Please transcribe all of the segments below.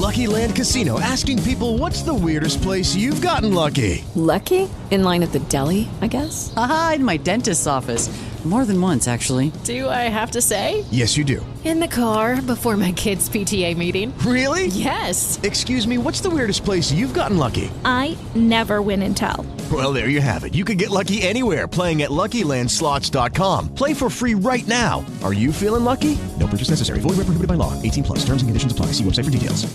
Lucky Land Casino, asking people, what's the weirdest place you've gotten lucky? Lucky? In line at the deli, I guess? Aha, in my dentist's office. More than once, actually. Do I have to say? Yes, you do. In the car before my kids' PTA meeting. Really? Yes. Excuse me, what's the weirdest place you've gotten lucky? I never win and tell. Well, there you have it. You can get lucky anywhere, playing at LuckyLandSlots.com. Play for free right now. Are you feeling lucky? No purchase necessary. Void where prohibited by law. 18 plus. Terms and conditions apply. See website for details.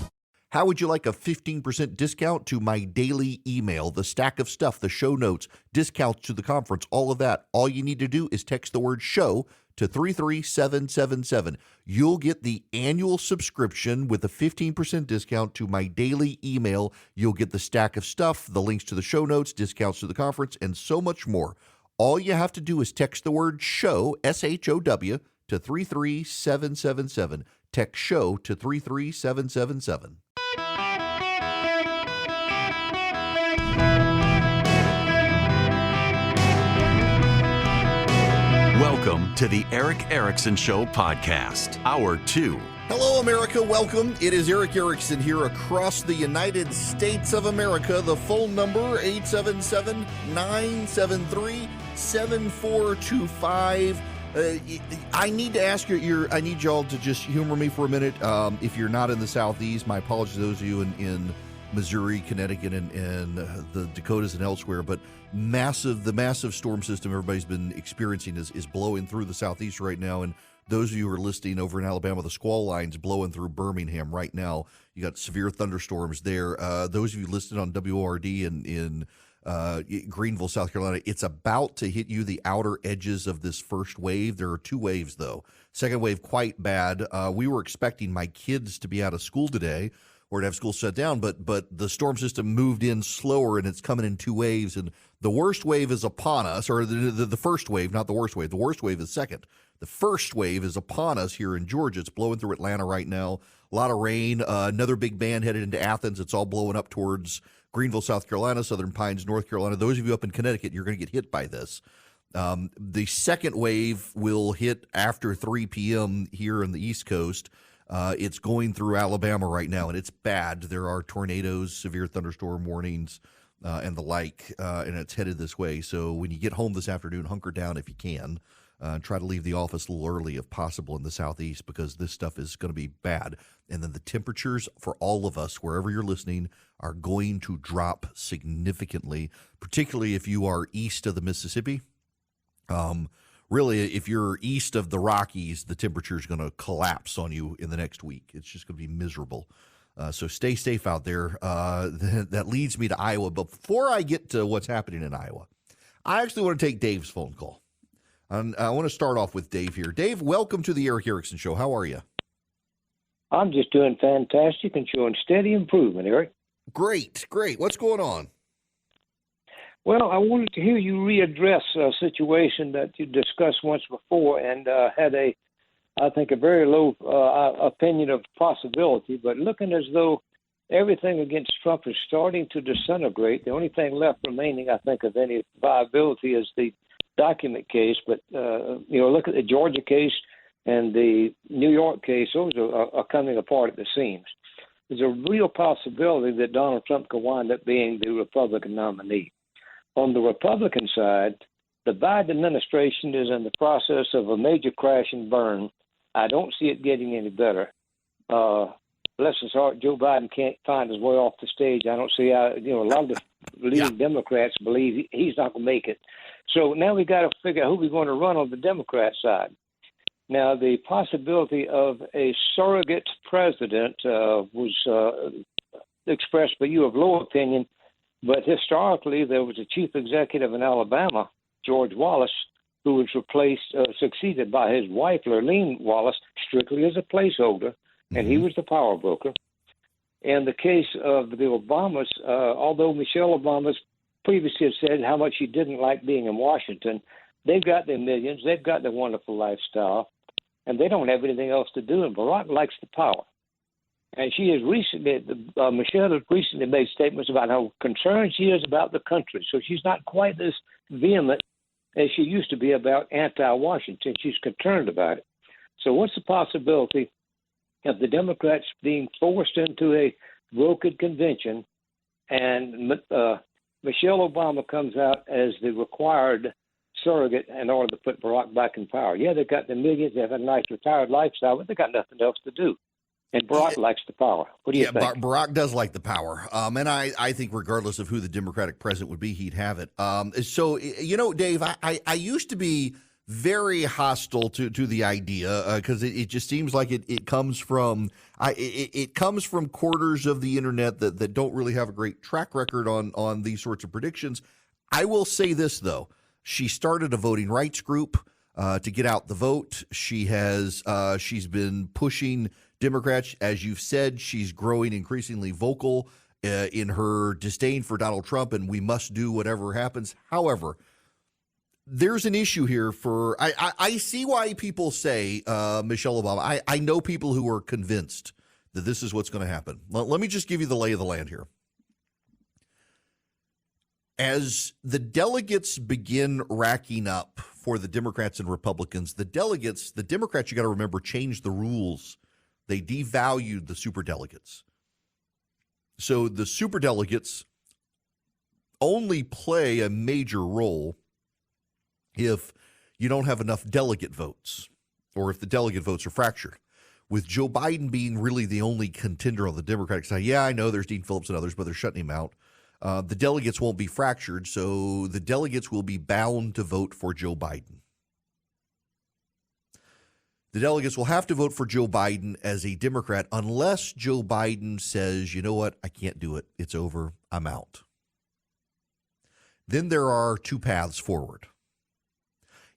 How would you like a 15% discount to my daily email, the stack of stuff, the show notes, discounts to the conference, all of that? All you need to do is text the word show to 33777. You'll get the annual subscription with a 15% discount to my daily email. You'll get the stack of stuff, the links to the show notes, discounts to the conference, and so much more. All you have to do is text the word show, SHOW, to 33777. Text show to 33777. Welcome to the Eric Erickson Show podcast, Hour 2. Hello, America. Welcome. It is Eric Erickson here across the United States of America. The phone number, 877-973-7425. I need to ask I need y'all to just humor me for a minute. If you're not in the Southeast, my apologies to those of you in Missouri, Connecticut, and the Dakotas and elsewhere, but the massive storm system everybody's been experiencing is blowing through the Southeast right now. And those of you who are listening over in Alabama, the squall line's blowing through Birmingham right now. You got severe thunderstorms there. Those of you listening on WORD in Greenville, South Carolina, it's about to hit you, the outer edges of this first wave. There are two waves, though. Second wave, quite bad. We were expecting my kids to be out of school today or to have school shut down, but the storm system moved in slower, and it's coming in two waves, and the worst wave is upon us, or the first wave, not the worst wave. The worst wave is second. The first wave is upon us here in Georgia. It's blowing through Atlanta right now. A lot of rain. Another big band headed into Athens. It's all blowing up towards Greenville, South Carolina, Southern Pines, North Carolina. Those of you up in Connecticut, you're going to get hit by this. The second wave will hit after 3 p.m. here on the East Coast. It's going through Alabama right now, and it's bad. There are tornadoes, severe thunderstorm warnings, and the like, and it's headed this way. So when you get home this afternoon, hunker down if you can. Try to leave the office a little early if possible in the Southeast, because this stuff is going to be bad. And then the temperatures for all of us, wherever you're listening, are going to drop significantly, particularly if you are east of the Mississippi. Really, if you're east of the Rockies, the temperature is going to collapse on you in the next week. It's just going to be miserable. So stay safe out there. That leads me to Iowa. But before I get to what's happening in Iowa, I actually want to take Dave's phone call. And I want to start off with Dave here. Dave, welcome to the Eric Erickson Show. How are you? I'm just doing fantastic and showing steady improvement, Eric. Great. What's going on? Well, I wanted to hear you readdress a situation that you discussed once before and had I think, a very low opinion of possibility, but looking as though everything against Trump is starting to disintegrate. The only thing left remaining, I think, of any viability is the document case. But, look at the Georgia case and the New York case. Those are coming apart at the seams. There's a real possibility that Donald Trump could wind up being the Republican nominee. On the Republican side, the Biden administration is in the process of a major crash and burn. I don't see it getting any better. Bless his heart, Joe Biden can't find his way off the stage. I don't see how, a lot of the leading Democrats believe he's not going to make it. So now we got to figure out who we're going to run on the Democrat side. Now, the possibility of a surrogate president was expressed by you of low opinion, but historically there was a chief executive in Alabama, George Wallace, who was succeeded by his wife, Lurleen Wallace, strictly as a placeholder, and he was the power broker. In the case of the Obamas, although Michelle Obama's previously had said how much she didn't like being in Washington, they've got their millions, they've got their wonderful lifestyle, and they don't have anything else to do, and Barack likes the power. And she has recently, Michelle has recently made statements about how concerned she is about the country. So she's not quite as vehement as she used to be about anti-Washington. She's concerned about it. So what's the possibility of the Democrats being forced into a brokered convention, and Michelle Obama comes out as the required surrogate in order to put Barack back in power. Yeah, they've got the millions, they have a nice retired lifestyle, but they got nothing else to do. And Barack likes the power. What do you think? Barack does like the power. And I think regardless of who the Democratic president would be, he'd have it. So, Dave, I used to be very hostile to the idea because it just seems like it comes from it comes from quarters of the internet that don't really have a great track record on these sorts of predictions. I will say this, though. She started a voting rights group to get out the vote. She's been pushing Democrats. As you've said, she's growing increasingly vocal in her disdain for Donald Trump, and we must do whatever happens. However, there's an issue here I see why people say Michelle Obama. I know people who are convinced that this is what's going to happen. Let me just give you the lay of the land here. As the delegates begin racking up for the Democrats and Republicans, the Democrats, you got to remember, changed the rules. They devalued the superdelegates. So the superdelegates only play a major role if you don't have enough delegate votes or if the delegate votes are fractured. With Joe Biden being really the only contender on the Democratic side, yeah, I know there's Dean Phillips and others, but they're shutting him out. The delegates won't be fractured, so the delegates will be bound to vote for Joe Biden. The delegates will have to vote for Joe Biden as a Democrat unless Joe Biden says, you know what, I can't do it. It's over. I'm out. Then there are two paths forward.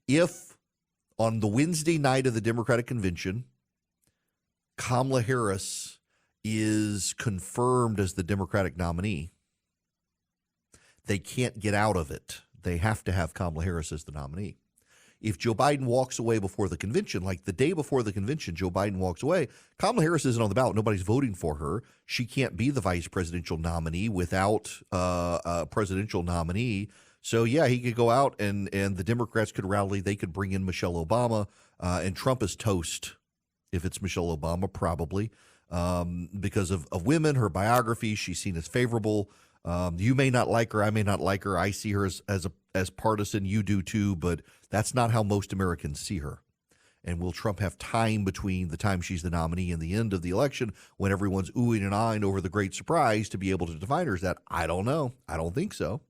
If on the Wednesday night of the Democratic convention, Kamala Harris is confirmed as the Democratic nominee, they can't get out of it. They have to have Kamala Harris as the nominee. If Joe Biden walks away before the convention, like the day before the convention, Joe Biden walks away, Kamala Harris isn't on the ballot. Nobody's voting for her. She can't be the vice presidential nominee without a presidential nominee. So, yeah, he could go out and the Democrats could rally. They could bring in Michelle Obama, and Trump is toast if it's Michelle Obama, probably, because of women, her biography. She's seen as favorable. You may not like her. I may not like her. I see her as partisan. You do too, but that's not how most Americans see her. And will Trump have time between the time she's the nominee and the end of the election when everyone's oohing and eyeing over the great surprise to be able to define her as that? I don't know. I don't think so.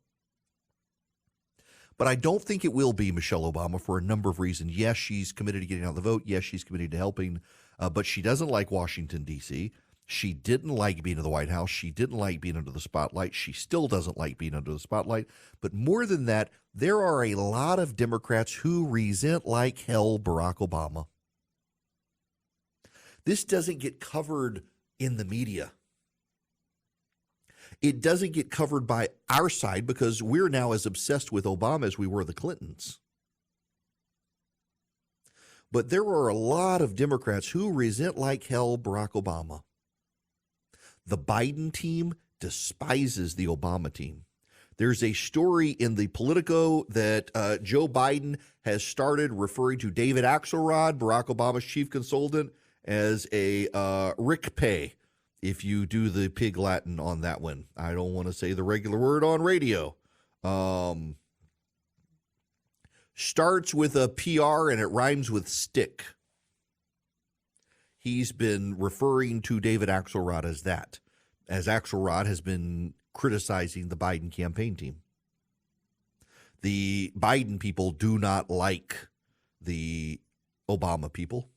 But I don't think it will be Michelle Obama for a number of reasons. Yes, she's committed to getting out the vote. Yes, she's committed to helping. But she doesn't like Washington, D.C. She didn't like being in the White House. She didn't like being under the spotlight. She still doesn't like being under the spotlight. But more than that, there are a lot of Democrats who resent like hell Barack Obama. This doesn't get covered in the media. It doesn't get covered by our side because we're now as obsessed with Obama as we were the Clintons. But there are a lot of Democrats who resent like hell Barack Obama. The Biden team despises the Obama team. There's a story in the Politico that Joe Biden has started referring to David Axelrod, Barack Obama's chief consultant, as a Rick Pay, if you do the pig Latin on that one. I don't want to say the regular word on radio. Starts with a PR and it rhymes with stick. He's been referring to David Axelrod as that, as Axelrod has been criticizing the Biden campaign team. The Biden people do not like the Obama people.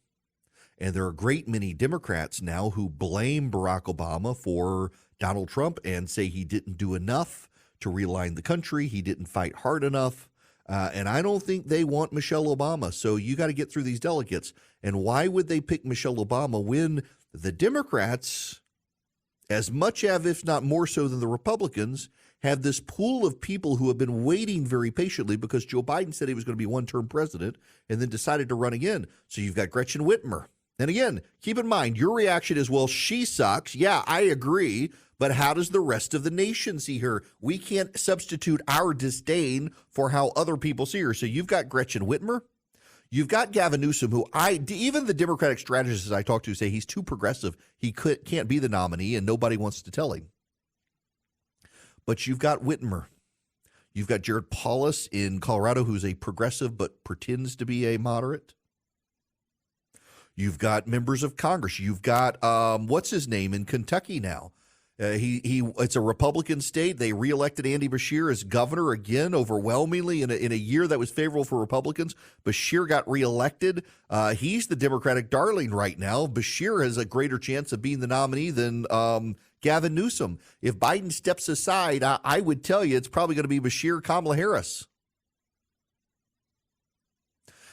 And there are a great many Democrats now who blame Barack Obama for Donald Trump and say he didn't do enough to realign the country. He didn't fight hard enough. And I don't think they want Michelle Obama. So you got to get through these delegates. And why would they pick Michelle Obama when the Democrats, as much as, if not more so than the Republicans, have this pool of people who have been waiting very patiently because Joe Biden said he was going to be one-term president and then decided to run again. So you've got Gretchen Whitmer. And again, keep in mind, your reaction is, well, she sucks. Yeah, I agree. But how does the rest of the nation see her? We can't substitute our disdain for how other people see her. So you've got Gretchen Whitmer. You've got Gavin Newsom, who even the Democratic strategists I talk to say he's too progressive. He can't be the nominee, and nobody wants to tell him. But you've got Whitmer. You've got Jared Polis in Colorado, who's a progressive but pretends to be a moderate. You've got members of Congress. You've got what's his name in Kentucky now. It's a Republican state. They reelected Andy Beshear as governor again, overwhelmingly in a year that was favorable for Republicans. Beshear got reelected. He's the Democratic darling right now. Beshear has a greater chance of being the nominee than Gavin Newsom. If Biden steps aside, I would tell you it's probably going to be Beshear, Kamala Harris.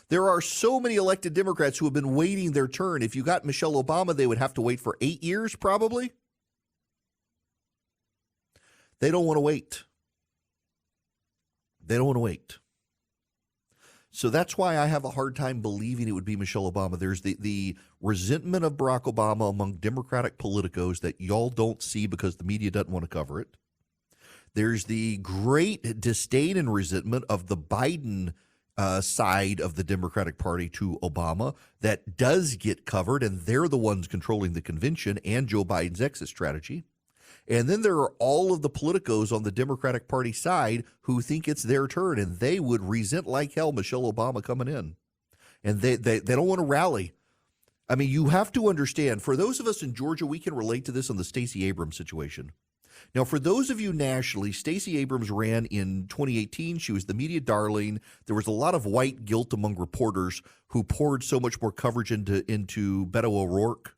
There are so many elected Democrats who have been waiting their turn. If you got Michelle Obama, they would have to wait for 8 years probably. They don't want to wait. They don't want to wait. So that's why I have a hard time believing it would be Michelle Obama. There's the resentment of Barack Obama among Democratic politicos that y'all don't see because the media doesn't want to cover it. There's the great disdain and resentment of the Biden side of the Democratic Party to Obama that does get covered, and they're the ones controlling the convention and Joe Biden's exit strategy. And then there are all of the politicos on the Democratic Party side who think it's their turn, and they would resent like hell Michelle Obama coming in. And they don't want to rally. I mean, you have to understand, for those of us in Georgia, we can relate to this on the Stacey Abrams situation. Now, for those of you nationally, Stacey Abrams ran in 2018. She was the media darling. There was a lot of white guilt among reporters who poured so much more coverage into Beto O'Rourke.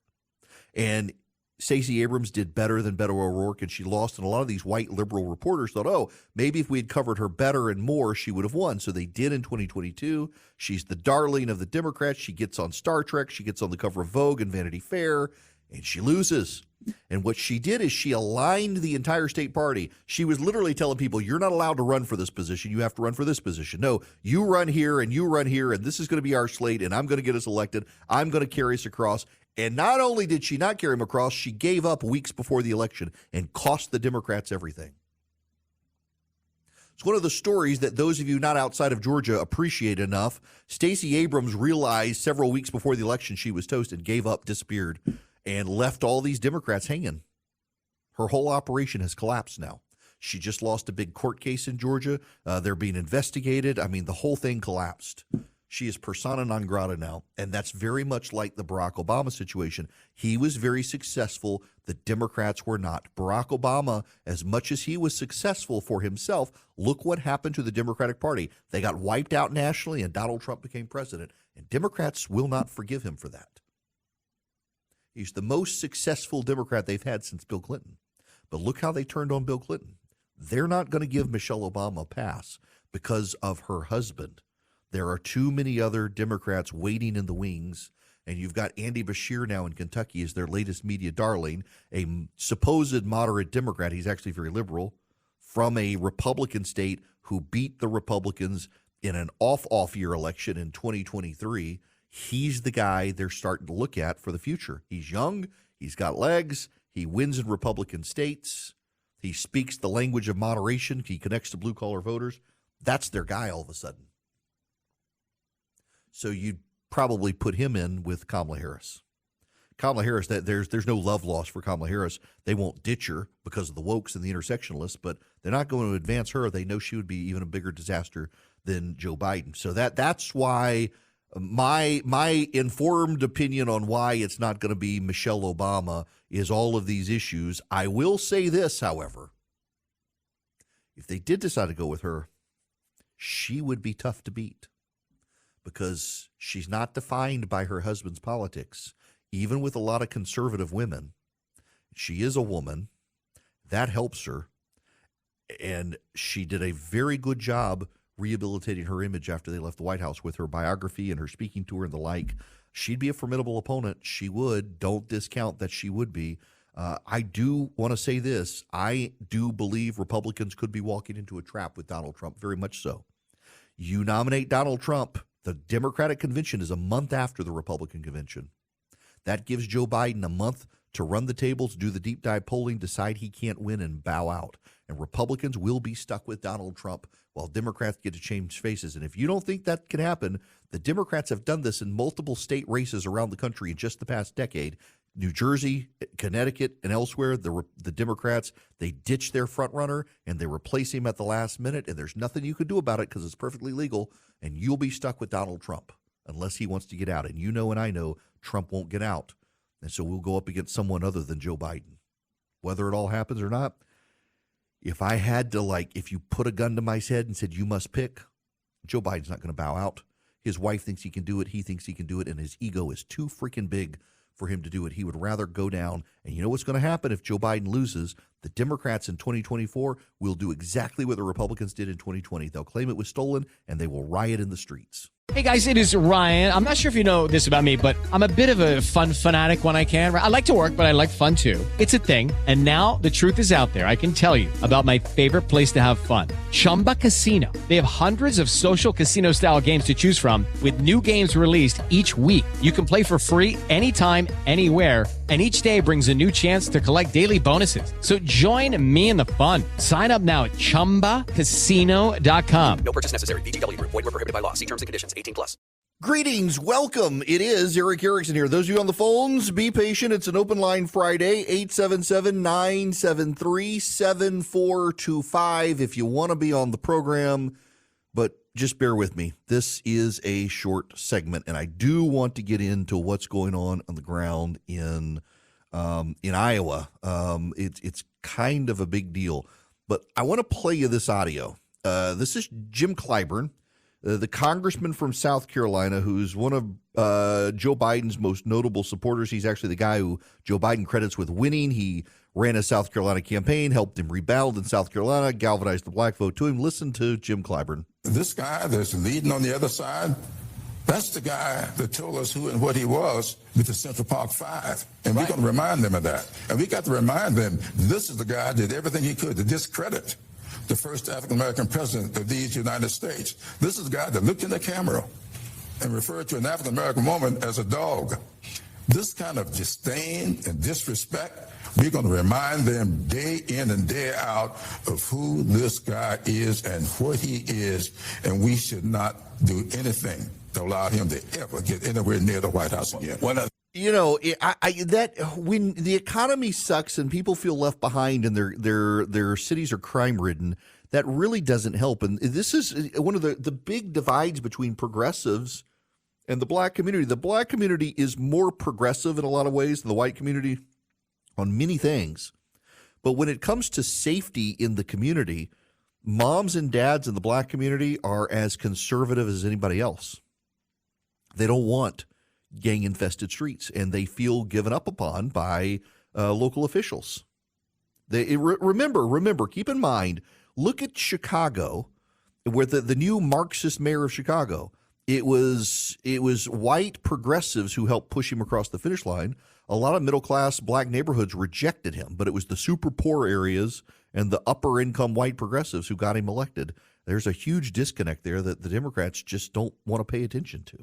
And Stacey Abrams did better than Beto O'Rourke, and she lost. And a lot of these white liberal reporters thought, oh, maybe if we had covered her better and more, she would have won. So they did in 2022. She's the darling of the Democrats. She gets on Star Trek. She gets on the cover of Vogue and Vanity Fair, and she loses. And what she did is she aligned the entire state party. She was literally telling people, you're not allowed to run for this position. You have to run for this position. No, you run here, and this is going to be our slate, and I'm going to get us elected. I'm going to carry us across. And not only did she not carry him across, she gave up weeks before the election and cost the Democrats everything. It's one of the stories that those of you not outside of Georgia appreciate enough. Stacey Abrams realized several weeks before the election she was toast and gave up, disappeared, and left all these Democrats hanging. Her whole operation has collapsed now. She just lost a big court case in Georgia. They're being investigated. I mean, the whole thing collapsed. She is persona non grata now, and that's very much like the Barack Obama situation. He was very successful. The Democrats were not. Barack Obama, as much as he was successful for himself, look what happened to the Democratic Party. They got wiped out nationally, and Donald Trump became president, and Democrats will not forgive him for that. He's the most successful Democrat they've had since Bill Clinton. But look how they turned on Bill Clinton. They're not going to give Michelle Obama a pass because of her husband. There are too many other Democrats waiting in the wings, and you've got Andy Beshear now in Kentucky as their latest media darling, a supposed moderate Democrat. He's actually very liberal, from a Republican state who beat the Republicans in an off year election in 2023. He's the guy they're starting to look at for the future. He's young. He's got legs. He wins in Republican states. He speaks the language of moderation. He connects to blue-collar voters. That's their guy all of a sudden. So you'd probably put him in with Kamala Harris. Kamala Harris, there's no love lost for Kamala Harris. They won't ditch her because of the wokes and the intersectionalists, but they're not going to advance her. They know she would be even a bigger disaster than Joe Biden. So that's why my informed opinion on why it's not going to be Michelle Obama is all of these issues. I will say this, however. If they did decide to go with her, she would be tough to beat because she's not defined by her husband's politics. Even with a lot of conservative women, she is a woman. That helps her. And she did a very good job rehabilitating her image after they left the White House with her biography and her speaking tour and the like. She'd be a formidable opponent. She would. Don't discount that she would be. I do want to say this. I do believe Republicans could be walking into a trap with Donald Trump, very much so. You nominate Donald Trump, the Democratic convention is a month after the Republican convention. That gives Joe Biden a month to run the tables, do the deep dive polling, decide he can't win, and bow out. and Republicans will be stuck with Donald Trump while Democrats get to change faces. And if you don't think that can happen, the Democrats have done this in multiple state races around the country in just the past decade. New Jersey, Connecticut, and elsewhere, the Democrats, they ditch their frontrunner and they replace him at the last minute, and there's nothing you can do about it because it's perfectly legal, and you'll be stuck with Donald Trump unless he wants to get out. And you know and I know Trump won't get out, and so we'll go up against someone other than Joe Biden. Whether it all happens or not, if I had to, if you put a gun to my head and said, you must pick, Joe Biden's not going to bow out. His wife thinks he can do it. He thinks he can do it, and his ego is too freaking big for him to do it. He would rather go down. And you know what's going to happen if Joe Biden loses? The Democrats in 2024 will do exactly what the Republicans did in 2020. They'll claim it was stolen, and they will riot in the streets. Hey, guys, it is Ryan. I'm not sure if you know this about me, but I'm a bit of a fun fanatic when I can. I like to work, but I like fun, too. It's a thing. And now the truth is out there. I can tell you about my favorite place to have fun, Chumba Casino. They have hundreds of social casino-style games to choose from with new games released each week. You can play for free anytime, anywhere, and each day brings a new chance to collect daily bonuses. So join me in the fun. Sign up now at ChumbaCasino.com. No purchase necessary. VGW Group. Void where prohibited by law. See terms and conditions. 18+. Greetings. Welcome. It is Eric Erickson here. Those of you on the phones, be patient. It's an open line Friday, 877-973-7425 if you want to be on the program. But just bear with me. This is a short segment, and I do want to get into what's going on the ground in Iowa. It's kind of a big deal, but I want to play you this audio. This is Jim Clyburn, the congressman from South Carolina, who's one of Joe Biden's most notable supporters. He's actually the guy who Joe Biden credits with winning. He ran a South Carolina campaign, helped him rebound in South Carolina, galvanized the black vote to him. Listen to Jim Clyburn. This guy that's leading on the other side, that's the guy that told us who and what he was with the Central Park Five. And we're going to remind them of that. And we got to remind them this is the guy that did everything he could to discredit the first African-American president of these United States. This is the guy that looked in the camera and referred to an African-American woman as a dog. This kind of disdain and disrespect, we're going to remind them day in and day out of who this guy is and what he is, and we should not do anything to allow him to ever get anywhere near the White House again. You know, that when the economy sucks and people feel left behind and their cities are crime-ridden, that really doesn't help. And this is one of the big divides between progressives and the black community. The black community is more progressive in a lot of ways than the white community on many things. But when it comes to safety in the community, moms and dads in the black community are as conservative as anybody else. They don't want gang-infested streets, and they feel given up upon by local officials. Remember, keep in mind, look at Chicago, where the new Marxist mayor of Chicago, it was white progressives who helped push him across the finish line. A lot of middle-class black neighborhoods rejected him, but it was the super poor areas and the upper-income white progressives who got him elected. There's a huge disconnect there that the Democrats just don't want to pay attention to.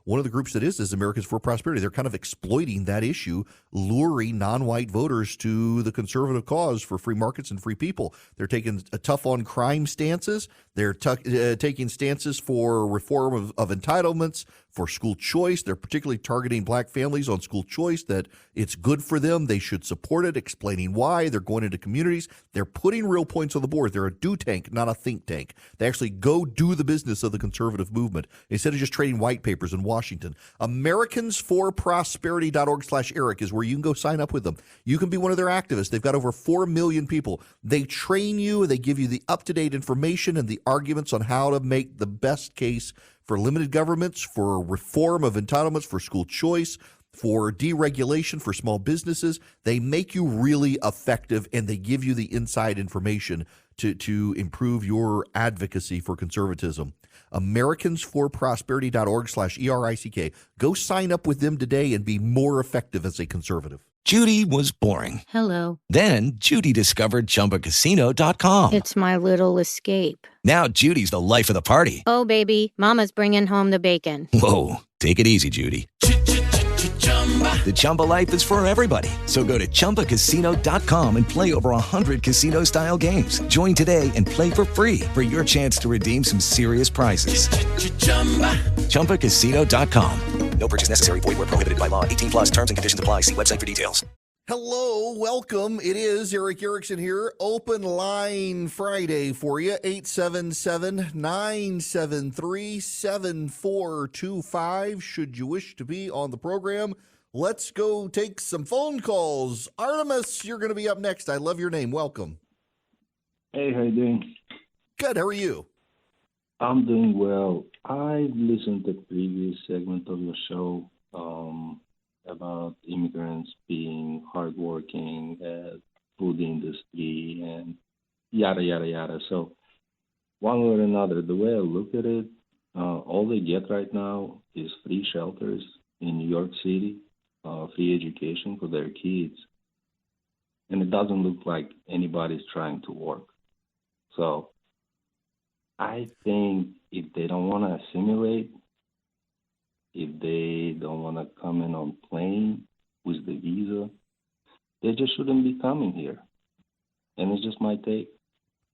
One of the groups that is Americans for Prosperity. They're kind of exploiting that issue, luring non-white voters to the conservative cause for free markets and free people. They're taking a tough on crime stances. They're taking stances for reform of entitlements, for school choice. They're particularly targeting black families on school choice, that it's good for them. They should support it, explaining why. They're going into communities. They're putting real points on the board. They're a do tank, not a think tank. They actually go do the business of the conservative movement instead of just trading white papers in Washington. AmericansForProsperity.org/Eric is where you can go sign up with them. You can be one of their activists. They've got over 4 million people. They train you. They give you the up-to-date information and the arguments on how to make the best case for limited governments, for reform of entitlements, for school choice, for deregulation, for small businesses. They make you really effective, and they give you the inside information to improve your advocacy for conservatism. AmericansForProsperity.org/ERICK. Go sign up with them today and be more effective as a conservative. Judy was boring. Hello. Then Judy discovered ChumbaCasino.com. It's my little escape. Now Judy's the life of the party. Oh, baby, mama's bringing home the bacon. Whoa, take it easy, Judy. The Chumba life is for everybody. So go to ChumbaCasino.com and play over 100 casino-style games. Join today and play for free for your chance to redeem some serious prizes. ChumbaCasino.com. No purchase necessary. Void where prohibited by law. 18 plus terms and conditions apply. See website for details. Hello, welcome. It is Eric Erickson here. Open line Friday for you. 877-973-7425. Should you wish to be on the program, let's go take some phone calls. Artemis, you're going to be up next. I love your name. Welcome. Hey, how you doing? Good. How are you? I'm doing well. I listened to the previous segment of your show about immigrants being hardworking at food industry and yada, yada, yada. So one way or another, the way I look at it, all they get right now is free shelters in New York City, free education for their kids. And it doesn't look like anybody's trying to work. So I think if they don't want to assimilate, if they don't want to come in on plane with the visa, they just shouldn't be coming here. And it's just my take.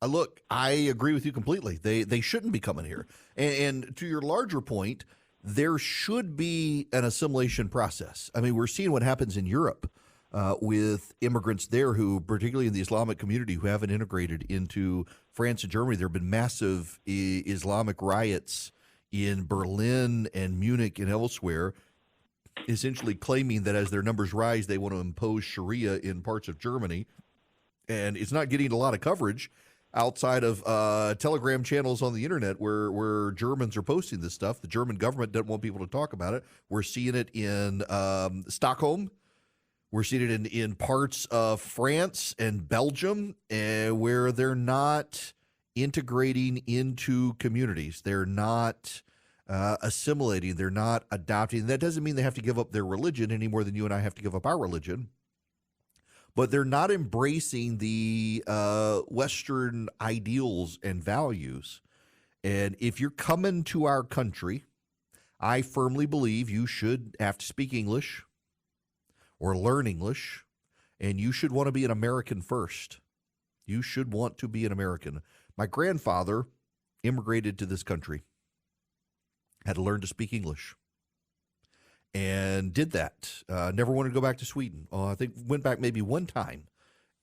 Look, I agree with you completely. They shouldn't be coming here. And to your larger point, there should be an assimilation process. I mean, we're seeing what happens in Europe with immigrants there who, particularly in the Islamic community, who haven't integrated into France and Germany. There have been massive Islamic riots in Berlin and Munich and elsewhere, essentially claiming that as their numbers rise, they want to impose Sharia in parts of Germany. And it's not getting a lot of coverage outside of Telegram channels on the internet where Germans are posting this stuff. The German government doesn't want people to talk about it. We're seeing it in Stockholm. We're seeing it in parts of France and Belgium where they're not integrating into communities. They're not assimilating. They're not adopting. That doesn't mean they have to give up their religion any more than you and I have to give up our religion. But they're not embracing the Western ideals and values. And if you're coming to our country, I firmly believe you should have to speak English or learn English, and you should want to be an American first. You should want to be an American. My grandfather immigrated to this country, had to learn to speak English, and did that. Never wanted to go back to Sweden. I think went back maybe one time,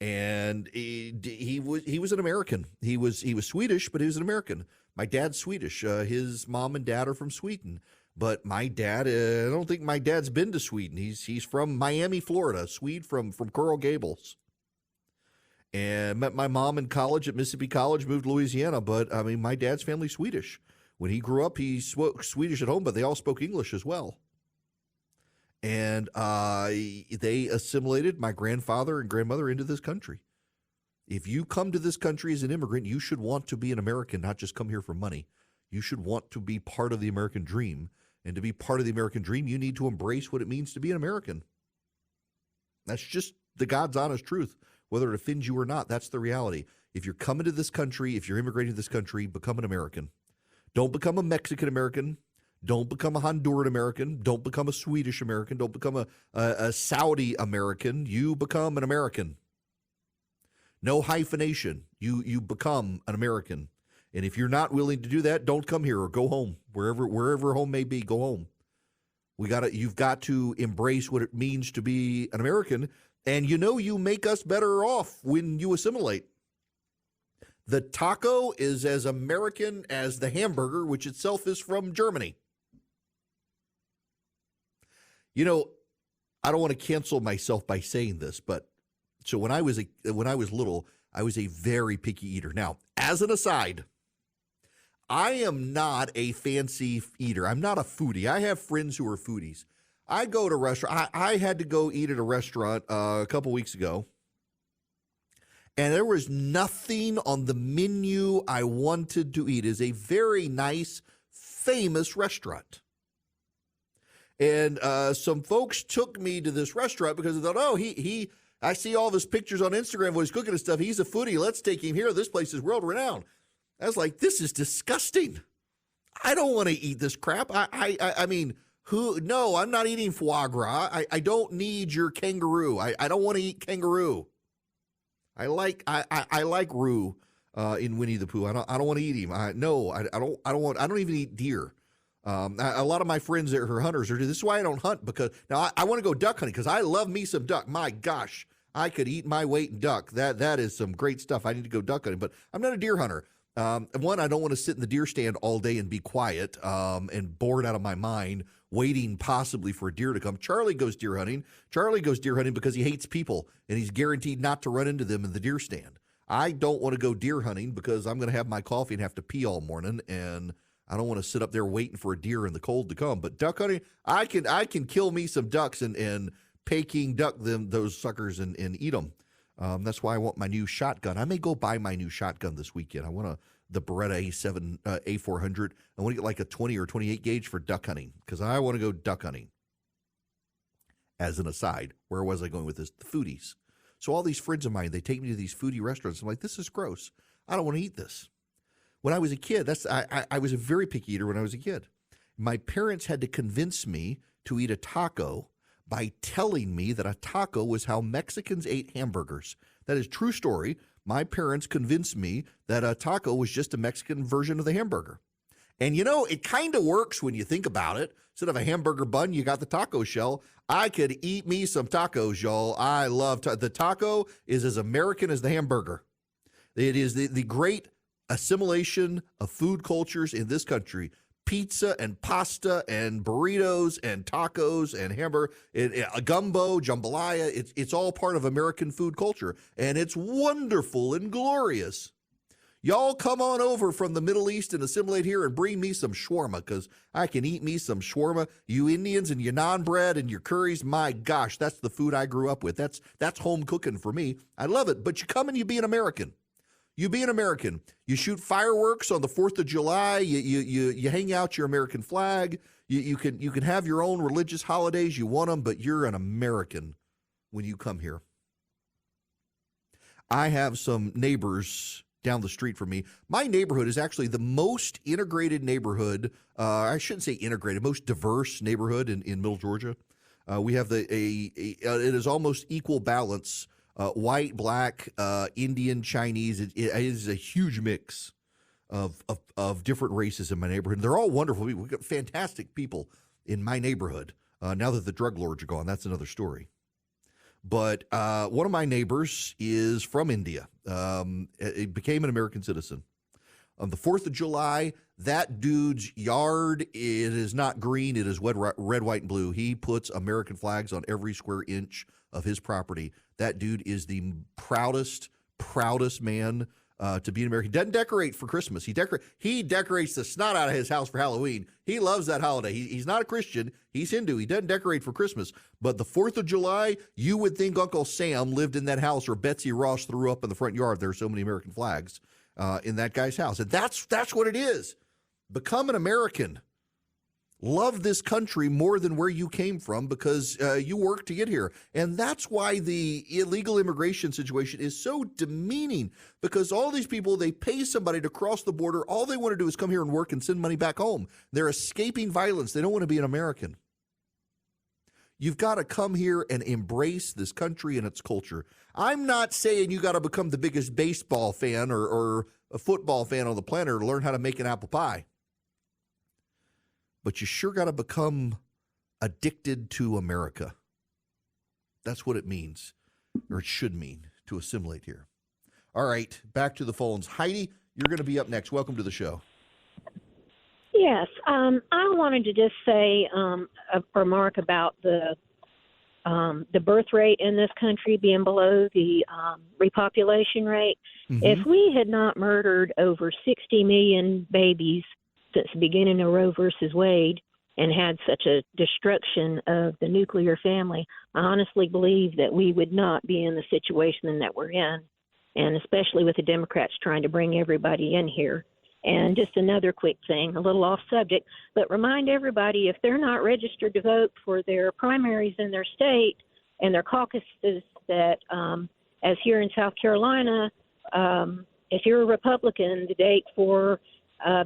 and he was an American. He was Swedish, but he was an American. My dad's Swedish. His mom and dad are from Sweden. But my dad, I don't think my dad's been to Sweden. He's from Miami, Florida, Swede from Coral Gables. And met my mom in college at Mississippi College, moved to Louisiana. But, I mean, my dad's family's Swedish. When he grew up, he spoke Swedish at home, but they all spoke English as well. And they assimilated my grandfather and grandmother into this country. If you come to this country as an immigrant, you should want to be an American, not just come here for money. You should want to be part of the American dream. And to be part of the American dream, you need to embrace what it means to be an American. That's just the God's honest truth. Whether it offends you or not, that's the reality. If you're coming to this country, if you're immigrating to this country, become an American. Don't become a Mexican American. Don't become a Honduran American. Don't become a Swedish American. Don't become a Saudi American. You become an American. No hyphenation. You become an American. And if you're not willing to do that, don't come here or go home. Wherever home may be, go home. You've got to embrace what it means to be an American. And you make us better off when you assimilate. The taco is as American as the hamburger, which itself is from Germany. I don't want to cancel myself by saying this, but so when I was little, I was a very picky eater. Now, as an aside, I am not a fancy eater. I'm not a foodie. I have friends who are foodies. I go to restaurant. I had to go eat at a restaurant a couple weeks ago, and there was nothing on the menu I wanted to eat. It's a very nice, famous restaurant. And some folks took me to this restaurant because they thought, I see all of his pictures on Instagram when he's cooking and stuff. He's a foodie. Let's take him here. This place is world renowned. I was like, this is disgusting. I don't want to eat this crap. I mean, No, I'm not eating foie gras. I don't need your kangaroo. I don't want to eat kangaroo. I like Roo in Winnie the Pooh. I don't want to eat him. I don't even eat deer. A lot of my friends that are hunters are. This is why I don't hunt, because now I want to go duck hunting because I love me some duck. My gosh, I could eat my weight in duck. That is some great stuff. I need to go duck hunting, but I'm not a deer hunter. One, I don't want to sit in the deer stand all day and be quiet and bored out of my mind, waiting possibly for a deer to come. Charlie goes deer hunting. Charlie goes deer hunting because he hates people, and he's guaranteed not to run into them in the deer stand. I don't want to go deer hunting because I'm going to have my coffee and have to pee all morning, and I don't want to sit up there waiting for a deer in the cold to come. But duck hunting, I can kill me some ducks and Peking duck those suckers and eat them. That's why I want my new shotgun. I may go buy my new shotgun this weekend. I want the Beretta A400. I want to get like a 20 or 28 gauge for duck hunting because I want to go duck hunting. As an aside, where was I going with this? The foodies. So all these friends of mine, they take me to these foodie restaurants. I'm like, this is gross. I don't want to eat this. When I was a kid, I was a very picky eater when I was a kid. My parents had to convince me to eat a taco by telling me that a taco was how Mexicans ate hamburgers. That is true story. My parents convinced me that a taco was just a Mexican version of the hamburger. And it kind of works when you think about it. Instead of a hamburger bun, you got the taco shell. I could eat me some tacos, y'all. I love the taco is as American as the hamburger. It is the great assimilation of food cultures in this country. Pizza and pasta and burritos and tacos and hamburger, gumbo, jambalaya. It's all part of American food culture, and it's wonderful and glorious. Y'all come on over from the Middle East and assimilate here and bring me some shawarma, because I can eat me some shawarma. You Indians and your naan bread and your curries, my gosh, that's the food I grew up with. That's home cooking for me. I love it, but you come and you be an American. You be an American. You shoot fireworks on the 4th of July. You hang out your American flag. You can have your own religious holidays. You want them, but you're an American when you come here. I have some neighbors down the street from me. My neighborhood is actually the most integrated neighborhood. I shouldn't say integrated, most diverse neighborhood in Middle Georgia. We have it is almost equal balance. White, black, Indian, Chinese. It is a huge mix of different races in my neighborhood. They're all wonderful people. We've got fantastic people in my neighborhood. Now that the drug lords are gone, that's another story. But one of my neighbors is from India. He became an American citizen. On the 4th of July, that dude's yard, it is not green. It is red, white, and blue. He puts American flags on every square inch of his property. That dude is the proudest man to be an American. He doesn't decorate for Christmas. He decorates the snot out of his house for Halloween. He loves that holiday. He's not a Christian. He's Hindu. He doesn't decorate for Christmas. But the 4th of July, you would think Uncle Sam lived in that house, or Betsy Ross threw up in the front yard. There are so many American flags in that guy's house. And that's what it is. Become an American. Love this country more than where you came from, because you worked to get here. And that's why the illegal immigration situation is so demeaning, because all these people, they pay somebody to cross the border. All they want to do is come here and work and send money back home. They're escaping violence. They don't want to be an American. You've got to come here and embrace this country and its culture. I'm not saying you got to become the biggest baseball fan or a football fan on the planet to learn how to make an apple pie. But you sure got to become addicted to America. That's what it means, or it should mean, to assimilate here. All right, back to the phones. Heidi, you're going to be up next. Welcome to the show. Yes, I wanted to just say a remark about the birth rate in this country being below the repopulation rate. Mm-hmm. If we had not murdered over 60 million babies since the beginning of Roe versus Wade and had such a destruction of the nuclear family, I honestly believe that we would not be in the situation that we're in, and especially with the Democrats trying to bring everybody in here. And just another quick thing, a little off subject, but remind everybody, if they're not registered to vote for their primaries in their state and their caucuses, that as here in South Carolina, if you're a Republican, the date for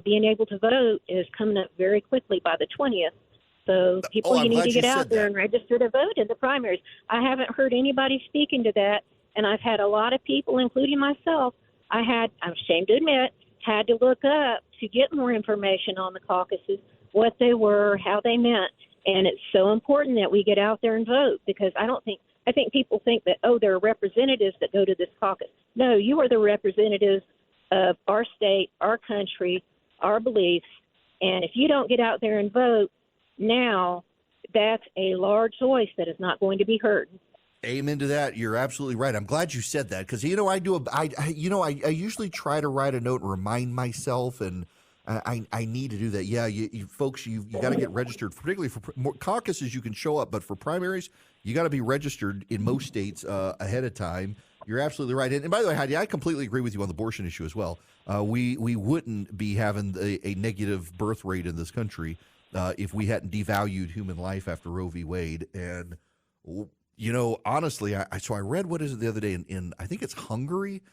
being able to vote is coming up very quickly by the 20th. So people, I'm you need glad to get you out said there that. and register to vote in the primaries. I haven't heard anybody speaking to that, and I've had a lot of people, including myself, I'm ashamed to admit, had to look up to get more information on the caucuses, what they were, how they meant. And it's so important that we get out there and vote, because I think people think that, oh, there are representatives that go to this caucus. No, you are the representatives of our state, our country, our beliefs. And if you don't get out there and vote now, that's a large voice that is not going to be heard. Amen to that. You're absolutely right. I'm glad you said that, because I usually try to write a note and remind myself, and I need to do that. Yeah, you folks, you got to get registered, particularly for more caucuses. You can show up, but for primaries, you got to be registered in most states ahead of time. You're absolutely right. And by the way, Heidi, I completely agree with you on the abortion issue as well. We wouldn't be having a negative birth rate in this country if we hadn't devalued human life after Roe v. Wade. And honestly, I read, what is it the other day in I think it's Hungary.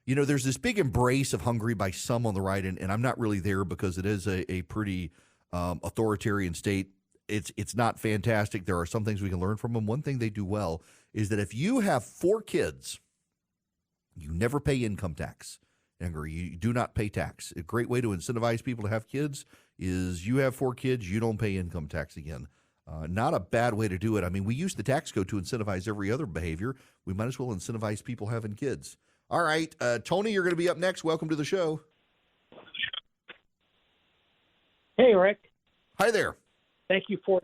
There's this big embrace of Hungary by some on the right, and I'm not really there because it is a pretty authoritarian state. It's not fantastic. There are some things we can learn from them. One thing they do well is that if you have 4 kids, you never pay income tax. Hungary, you do not pay tax. A great way to incentivize people to have kids is you have 4 kids, you don't pay income tax again. Not a bad way to do it. I mean, we use the tax code to incentivize every other behavior. We might as well incentivize people having kids. All right, Tony, you're going to be up next. Welcome to the show. Hey, Rick. Hi there. Thank you for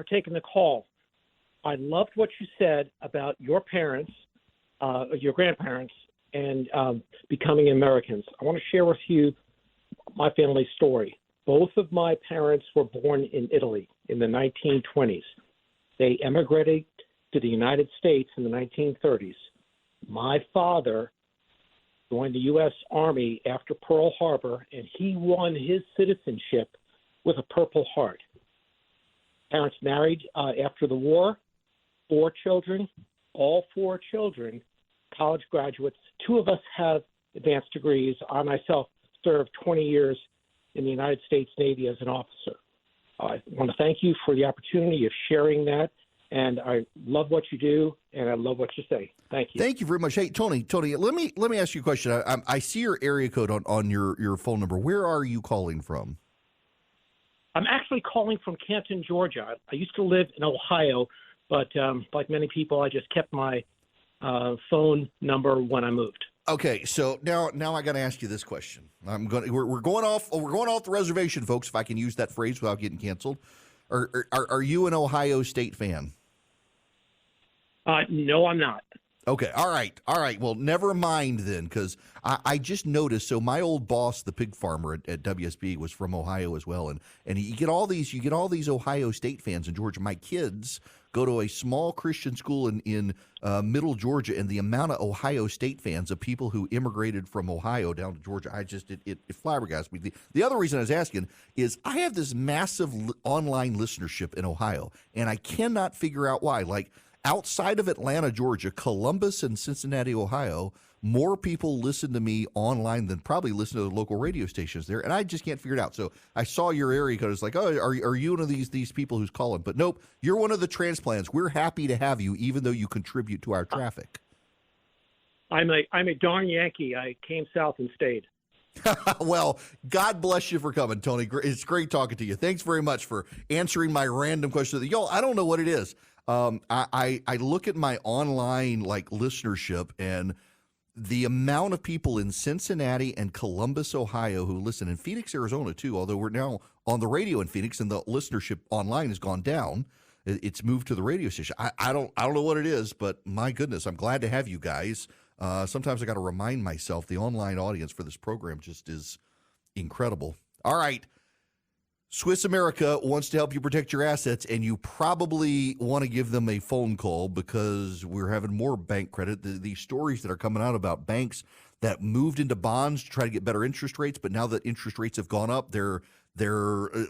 taking the call. I loved what you said about your parents, your grandparents, and becoming Americans. I want to share with you my family story. Both of my parents were born in Italy in the 1920s. They emigrated to the United States in the 1930s. My father joined the U.S. Army after Pearl Harbor, and he won his citizenship with a Purple Heart. Parents married after the war, 4 children, all 4 children, college graduates. 2 of us have advanced degrees. I myself served 20 years in the United States Navy as an officer. I want to thank you for the opportunity of sharing that, and I love what you do, and I love what you say. Thank you. Thank you very much. Hey, Tony, let me ask you a question. I see your area code on your phone number. Where are you calling from? I'm actually calling from Canton, Georgia. I used to live in Ohio, but like many people, I just kept my phone number when I moved. Okay, so now I got to ask you this question. We're going off the reservation, folks. If I can use that phrase without getting canceled, are you an Ohio State fan? No, I'm not. Okay, all right. Well, never mind then, because I just noticed. So my old boss, the pig farmer at WSB, was from Ohio as well, and you get all these Ohio State fans in Georgia. My kids go to a small Christian school in middle Georgia, and the amount of Ohio State fans, of people who immigrated from Ohio down to Georgia, it flabbergasted me. The other reason I was asking is I have this massive online listenership in Ohio, and I cannot figure out why. Like, outside of Atlanta, Georgia, Columbus, and Cincinnati, Ohio, more people listen to me online than probably listen to the local radio stations there, and I just can't figure it out. So I saw your area code. It's like, oh, are you one of these people who's calling? But nope, you're one of the transplants. We're happy to have you, even though you contribute to our traffic. I'm a darn Yankee. I came south and stayed. Well, God bless you for coming, Tony. It's great talking to you. Thanks very much for answering my random question. Y'all, I don't know what it is. I look at my online listenership, and the amount of people in Cincinnati and Columbus, Ohio, who listen, in Phoenix, Arizona too, although we're now on the radio in Phoenix and the listenership online has gone down. It's moved to the radio station. I don't know what it is, but my goodness, I'm glad to have you guys. Sometimes I got to remind myself the online audience for this program just is incredible. All right. Swiss America wants to help you protect your assets, and you probably want to give them a phone call because we're having more bank credit. These stories that are coming out about banks that moved into bonds to try to get better interest rates, but now that interest rates have gone up, their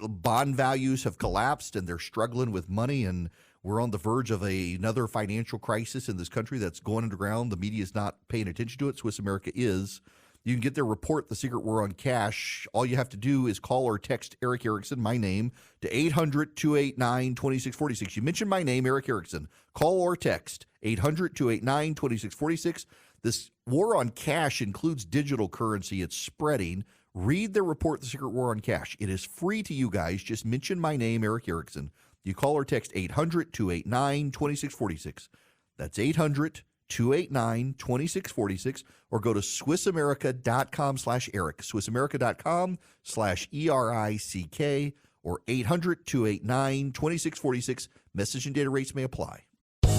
bond values have collapsed, and they're struggling with money, and we're on the verge of another financial crisis in this country that's going underground. The media is not paying attention to it. Swiss America is. You can get their report, The Secret War on Cash. All you have to do is call or text Eric Erickson, my name, to 800-289-2646. You mention my name, Eric Erickson. Call or text 800-289-2646. This war on cash includes digital currency. It's spreading. Read the report, The Secret War on Cash. It is free to you guys. Just mention my name, Eric Erickson. You call or text 800-289-2646. That's 800-289-2646, or go to SwissAmerica.com/Eric, SwissAmerica.com/ERICK, or 800-289-2646. Message and data rates may apply.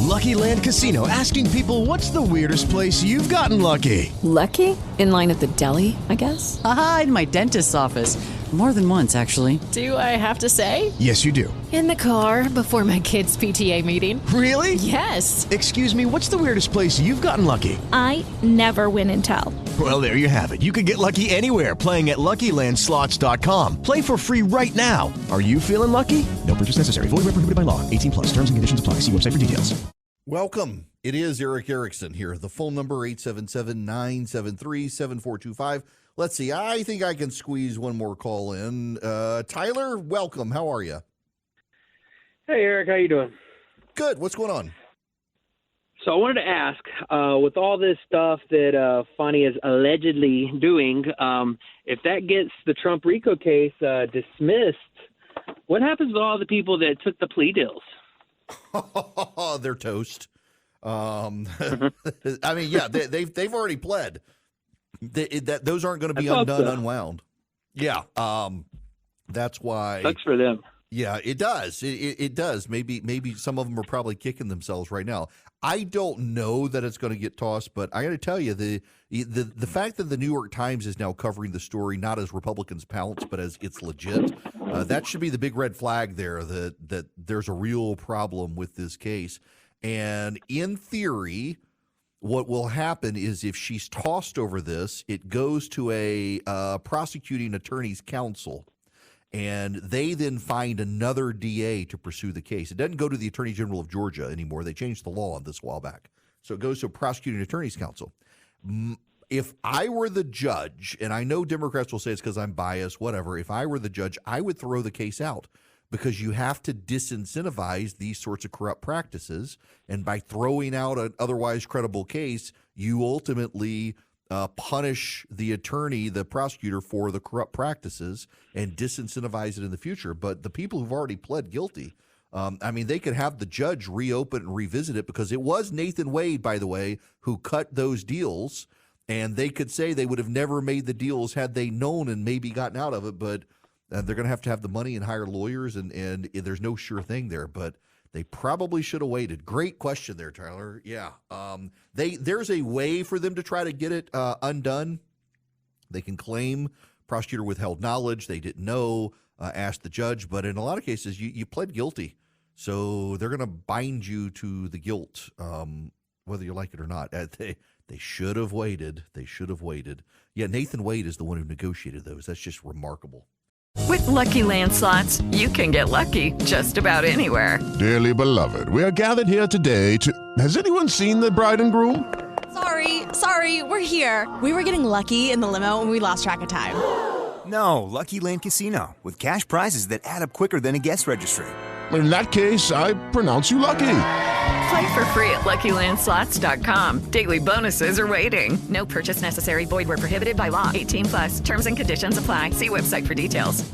Lucky Land Casino, asking people, what's the weirdest place you've gotten lucky? Lucky? In line at the deli, I guess? Aha, in my dentist's office. More than once, actually. Do I have to say? Yes, you do. In the car before my kids' PTA meeting. Really? Yes. Excuse me, what's the weirdest place you've gotten lucky? I never win and tell. Well, there you have it. You can get lucky anywhere, playing at LuckyLandSlots.com. Play for free right now. Are you feeling lucky? No purchase necessary. Void where prohibited by law. 18+. Terms and conditions apply. See website for details. Welcome. It is Eric Erickson here. The phone number 877-973-7425. Let's see. I think I can squeeze one more call in. Tyler, welcome. How are you? Hey, Eric. How you doing? Good. What's going on? So I wanted to ask, with all this stuff that Fonnie is allegedly doing, if that gets the Trump RICO case dismissed, what happens to all the people that took the plea deals? They're toast. I mean, yeah, they've already pled. Those aren't going to be undone, unwound. Yeah, that's why. Sucks for them. Yeah, it does. It does. Maybe some of them are probably kicking themselves right now. I don't know that it's going to get tossed, but I got to tell you, the fact that the New York Times is now covering the story not as Republicans pounce, but as it's legit, that should be the big red flag there that there's a real problem with this case. And in theory, what will happen is if she's tossed over this, it goes to a prosecuting attorney's counsel, and they then find another DA to pursue the case. It doesn't go to the Attorney General of Georgia anymore. They changed the law on this a while back. So it goes to a prosecuting attorney's counsel. If I were the judge, and I know Democrats will say it's because I'm biased, whatever. If I were the judge, I would throw the case out, because you have to disincentivize these sorts of corrupt practices. And by throwing out an otherwise credible case, you ultimately punish the attorney, the prosecutor, for the corrupt practices and disincentivize it in the future. But the people who've already pled guilty, they could have the judge reopen and revisit it, because it was Nathan Wade, by the way, who cut those deals. And they could say they would have never made the deals had they known and maybe gotten out of it. But they're going to have the money and hire lawyers, and there's no sure thing there. But they probably should have waited. Great question there, Tyler. Yeah. There's a way for them to try to get it undone. They can claim prosecutor withheld knowledge. They didn't know, ask the judge. But in a lot of cases, you pled guilty. So they're going to bind you to the guilt, whether you like it or not. They should have waited. They should have waited. Yeah, Nathan Wade is the one who negotiated those. That's just remarkable. With Lucky Land Slots, you can get lucky just about anywhere. Dearly beloved, we are gathered here today to... Has anyone seen the bride and groom? Sorry, we're here. We were getting lucky in the limo and we lost track of time. No, Lucky Land Casino, with cash prizes that add up quicker than a guest registry. In that case, I pronounce you lucky. Play for free at LuckyLandSlots.com. Daily bonuses are waiting. No purchase necessary. Void where prohibited by law. 18+. Terms and conditions apply. See website for details.